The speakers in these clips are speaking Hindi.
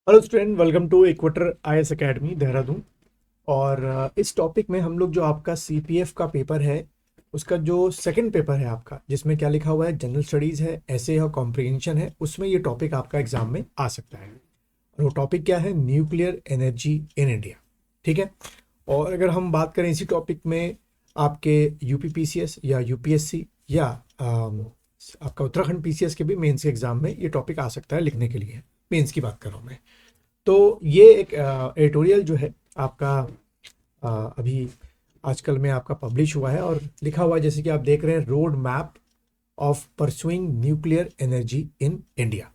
Hello student, welcome to Equator IAS academy Dehradun. और इस टॉपिक में हम लोग जो आपका सीपीएफ का पेपर है उसका जो सेकंड पेपर है आपका, जिसमें क्या लिखा हुआ है, जनरल स्टडीज़ है, ऐसे और कॉम्प्रिहेंशन है, उसमें ये टॉपिक आपका एग्जाम में आ सकता है। और वो टॉपिक क्या है? Nuclear energy in India. ठीक है। और अगर हम बात करें इसी टॉपिक में आपके यूपीपीसीएस या यूपीएससी या आपका उत्तराखंड पीसीएस के भी मेंस के एग्जाम में ये टॉपिक आ सकता है लिखने के लिए। मेंस की बात कर रहा हूँ मैं। तो ये एक एडिटोरियल जो है आपका अभी आजकल में आपका पब्लिश हुआ है और लिखा हुआ है, जैसे कि आप देख रहे हैं, road map of pursuing nuclear energy in India.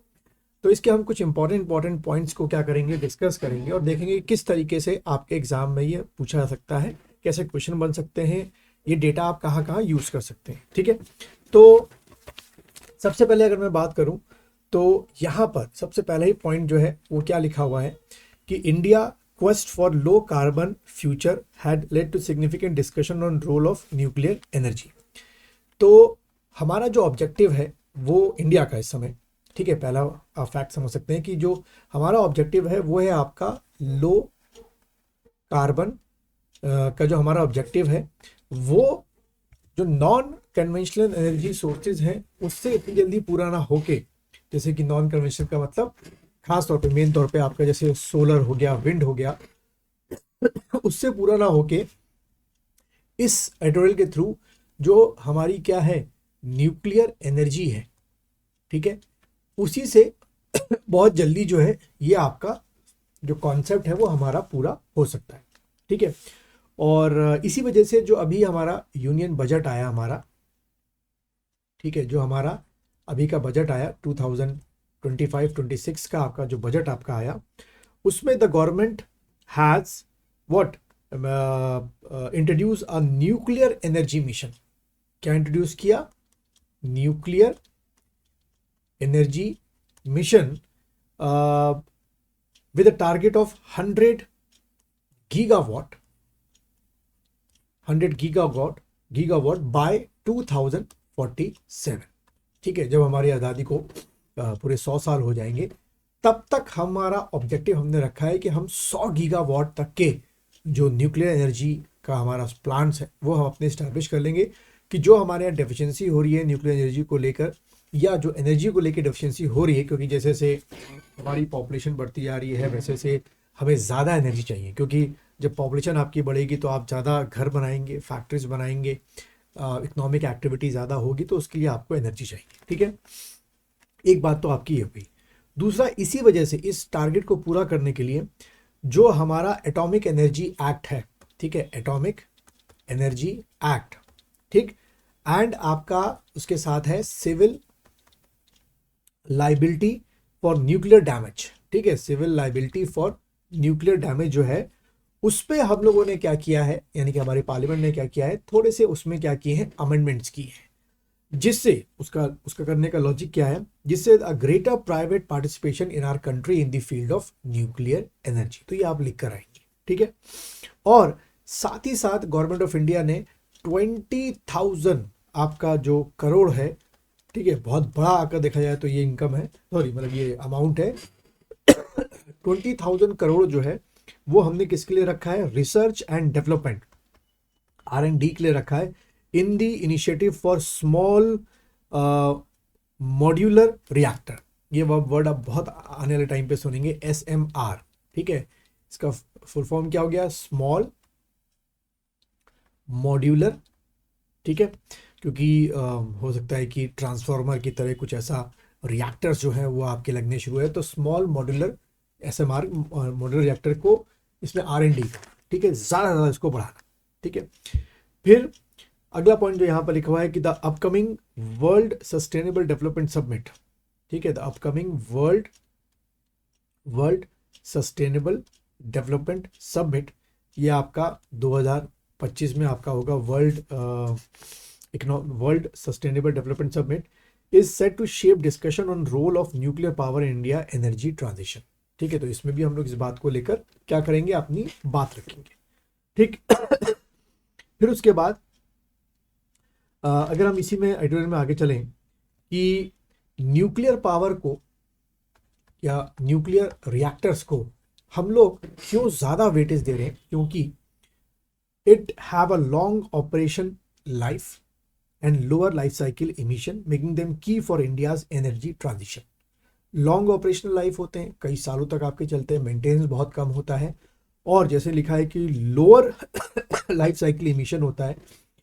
तो इसके हम कुछ इंपॉर्टेंट पॉइंट्स को क्या करेंगे, डिस्कस करेंगे और देखेंगे किस तरीके से आपके एग्जाम में ये पूछा जा सकता है, कैसे क्वेश्चन बन सकते हैं, ये डेटा आप कहाँ कहाँ यूज़ कर सकते हैं। ठीक है। तो सबसे पहले अगर मैं बात करूं तो यहाँ पर सबसे पहला ही पॉइंट जो है वो क्या लिखा हुआ है कि India quest for low carbon future had led to significant discussion on role of nuclear energy. तो हमारा जो ऑब्जेक्टिव है वो इंडिया का इस समय, ठीक है, पहला आप फैक्ट समझ सकते हैं कि जो हमारा ऑब्जेक्टिव है वो है आपका लो कार्बन का जो हमारा ऑब्जेक्टिव है वो जो नॉन कन्वेंशनल एनर्जी सोर्सेज हैं उससे इतनी जल्दी पूरा ना होके, जैसे कि नॉन कन्वेंशनल का मतलब खास तौर पे मेन तौर पे आपका जैसे सोलर हो गया, विंड हो गया, उससे पूरा ना होके इस एडिटोरियल के थ्रू जो हमारी क्या है, न्यूक्लियर एनर्जी है, ठीक है, उसी से बहुत जल्दी जो है ये आपका जो कॉन्सेप्ट है वो हमारा पूरा हो सकता है। ठीक है। और इसी वजह से जो अभी हमारा यूनियन बजट आया हमारा, ठीक है, जो हमारा अभी का बजट आया 2025-26 का आपका जो बजट आपका आया, उसमें the government has what introduce a nuclear energy mission. क्या इंट्रोड्यूस किया? Nuclear energy mission with a target of gigawatt 100 gigawatt by 2047। ठीक है। जब हमारी आज़ादी को पूरे 100 साल हो जाएंगे तब तक हमारा ऑब्जेक्टिव हमने रखा है कि हम 100 गीगावाट तक के जो न्यूक्लियर एनर्जी का हमारा प्लांट्स है वो हम अपने इस्टेब्लिश कर लेंगे। कि जो हमारे यहाँ डेफिशिएंसी हो रही है न्यूक्लियर एनर्जी को लेकर या जो एनर्जी को लेकर डेफिशिएंसी हो रही है, क्योंकि जैसे से हमारी पॉपुलेशन बढ़ती जा रही है वैसे से हमें ज़्यादा एनर्जी चाहिए, क्योंकि जब पॉपुलेशन आपकी बढ़ेगी तो आप ज़्यादा घर बनाएंगे, फैक्ट्रीज बनाएंगे, इकोनॉमिक एक्टिविटी ज़्यादा होगी, तो उसके लिए आपको एनर्जी चाहिए। ठीक है। एक बात तो आपकी ये हुई। दूसरा, इसी वजह से इस टारगेट को पूरा करने के लिए जो हमारा एटॉमिक एनर्जी एक्ट है, ठीक है, एटॉमिक एनर्जी एक्ट, ठीक, एंड आपका उसके साथ है civil liability for nuclear damage. ठीक है, civil liability for nuclear damage जो है उस पे हम लोगों ने क्या किया है, यानी कि हमारे पार्लियामेंट ने क्या किया है, थोड़े से उसमें क्या किए हैं, अमेंडमेंट्स किए हैं, जिससे उसका उसका करने का लॉजिक क्या है, जिससे a greater private participation in our country in the field of nuclear energy. तो ये आप लिख कर आएंगे। ठीक है। और साथ ही साथ गवर्नमेंट ऑफ इंडिया ने 20,000 आपका जो करोड़ है, ठीक है, बहुत बड़ा आकर देखा जाए तो ये इनकम है, सॉरी मतलब ये अमाउंट है, 20,000 करोड़ जो है वो हमने किसके लिए रखा है? रिसर्च एंड डेवलपमेंट, R&D के लिए रखा है, in the initiative for small modular reactor. ये वर्ड आप बहुत आने वाले टाइम पे सुनेंगे, SMR। ठीक है। इसका फुल फॉर्म क्या हो गया? Small modular. ठीक है। क्योंकि हो सकता है कि ट्रांसफार्मर की तरह कुछ ऐसा रिएक्टर्स जो है वो आपके लगने शुरू है, तो small modular SMR modular reactor को इसमें R&D, ठीक है, ज़्यादा ज़्यादा इसको बढ़ाना। ठीक है। फिर अगला पॉइंट जो यहाँ पर लिखा हुआ है कि the upcoming world sustainable development summit, ठीक है, the upcoming world sustainable development summit, ये आपका 2025 में आपका होगा। World sustainable development summit is set to shape discussion on role of nuclear power in India energy transition. ठीक है। तो इसमें भी हम लोग इस बात को लेकर क्या करेंगे, अपनी बात रखेंगे। ठीक। फिर उसके बाद अगर हम इसी में एडिटोरियल में आगे चलें कि न्यूक्लियर पावर को या न्यूक्लियर रिएक्टर्स को हम लोग क्यों ज़्यादा वेटेज दे रहे हैं, क्योंकि it have a long operation life and lower life cycle emission, making them key for India's energy transition. Long operational life होते हैं, कई सालों तक आपके चलते हैं, मेंटेनेंस बहुत कम होता है, और जैसे लिखा है कि लोअर लाइफ साइकिल इमिशन होता है,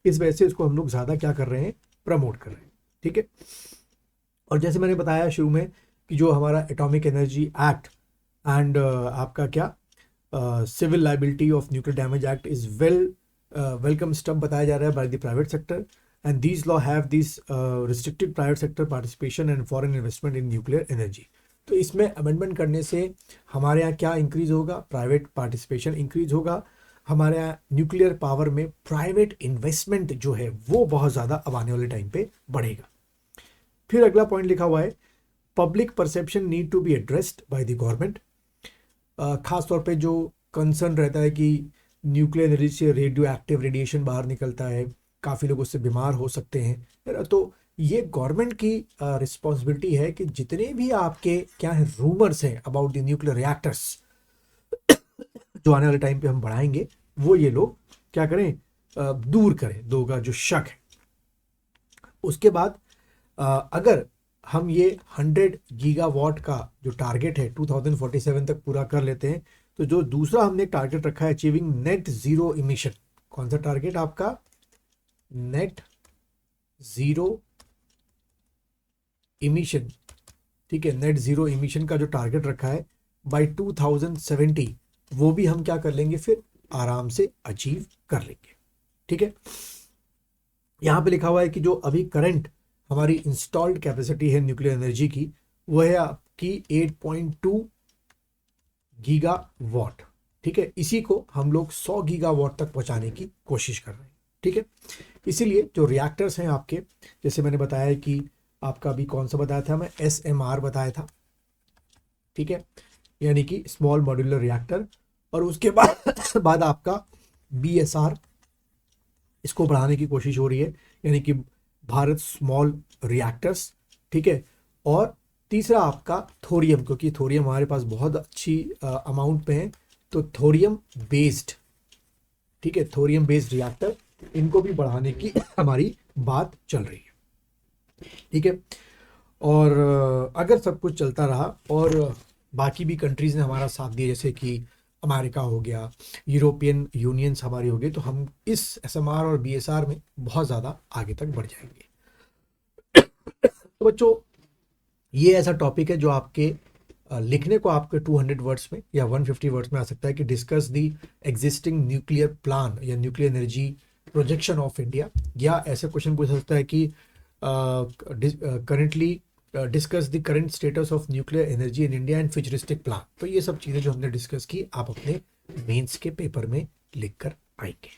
इस वजह से इसको हम लोग ज़्यादा क्या कर रहे हैं, प्रमोट कर रहे हैं। ठीक है, और जैसे मैंने बताया शुरू में कि जो हमारा एटॉमिक एनर्जी एक्ट एंड आपका क्या civil liability of nuclear damage act is welcome step बताया जा रहा है by the private sector, and these law have this restricted private sector participation and foreign investment in nuclear energy. तो इसमें अमेंडमेंट करने से हमारे यहाँ क्या इंक्रीज होगा, प्राइवेट पार्टिसिपेशन इंक्रीज होगा, हमारे यहाँ न्यूक्लियर पावर में प्राइवेट इन्वेस्टमेंट जो है वो बहुत ज़्यादा अब आने वाले टाइम पे बढ़ेगा। फिर अगला पॉइंट लिखा हुआ है, public perception need to be addressed by the government. खास तौर पे जो कंसर्न रहता है कि न्यूक्लियर एनर्जी से रेडियो एक्टिव रेडिएशन बाहर निकलता है, काफ़ी लोग उससे बीमार हो सकते हैं, तो ये गवर्नमेंट की रिस्पॉन्सिबिलिटी है कि जितने भी आपके क्या है रूमर्स हैं अबाउट द न्यूक्लियर रिएक्टर्स जो आने वाले टाइम पे हम बढ़ाएंगे, वो ये लोग क्या करें, दूर करें लोगों का जो शक है। उसके बाद अगर हम ये 100 गीगावाट का जो टारगेट है 2047 तक पूरा कर लेते हैं, तो जो दूसरा हमने टारगेट रखा है अचीविंग नेट जीरो इमिशन, कौन सा टारगेट आपका, नेट जीरो इमिशन। ठीक है, नेट जीरो इमिशन का जो टारगेट रखा है बाय 2070, वो भी हम क्या कर लेंगे, फिर आराम से अचीव कर लेंगे। ठीक है, यहां पे लिखा हुआ है कि जो अभी करंट हमारी इंस्टॉल्ड कैपेसिटी है न्यूक्लियर एनर्जी की, वह है आपकी 8.2 गीगावाट। ठीक है, इसी को हम लोग 100 गीगावाट तक पहुंचाने की कोशिश कर रहे हैं। ठीक है, इसीलिए जो रिएक्टर्स हैं आपके, जैसे मैंने बताया कि आपका अभी कौन सा बताया था, मैं SMR बताया था। ठीक है, यानी कि स्मॉल मॉड्यूलर रिएक्टर, और उसके बाद आपका BSR, इसको बढ़ाने की कोशिश हो रही है, यानी कि भारत स्मॉल रिएक्टर्स। ठीक है, और तीसरा आपका थोरियम, क्योंकि थोरियम हमारे पास बहुत अच्छी अमाउंट पे है, तो थोरियम बेस्ड, ठीक है, थोरियम बेस्ड रिएक्टर, इनको भी बढ़ाने की हमारी बात चल रही है। ठीक है, और अगर सब कुछ चलता रहा और बाकी भी कंट्रीज़ ने हमारा साथ दिया, जैसे कि अमेरिका हो गया, यूरोपियन यूनियंस हमारी हो गई, तो हम इस SMR और BSR में बहुत ज़्यादा आगे तक बढ़ जाएंगे। तो बच्चों, ये ऐसा टॉपिक है जो आपके लिखने को आपके 200 वर्ड्स में या 150 वर्ड्स में आ सकता है कि discuss the existing nuclear plan या nuclear energy projection of India, या ऐसे क्वेश्चन पूछ सकता है कि currently discuss the current status of nuclear energy in India and futuristic plan। तो ये सब चीज़ें जो हमने डिस्कस की, आप अपने मेंस के पेपर में लिख कर आएंगे।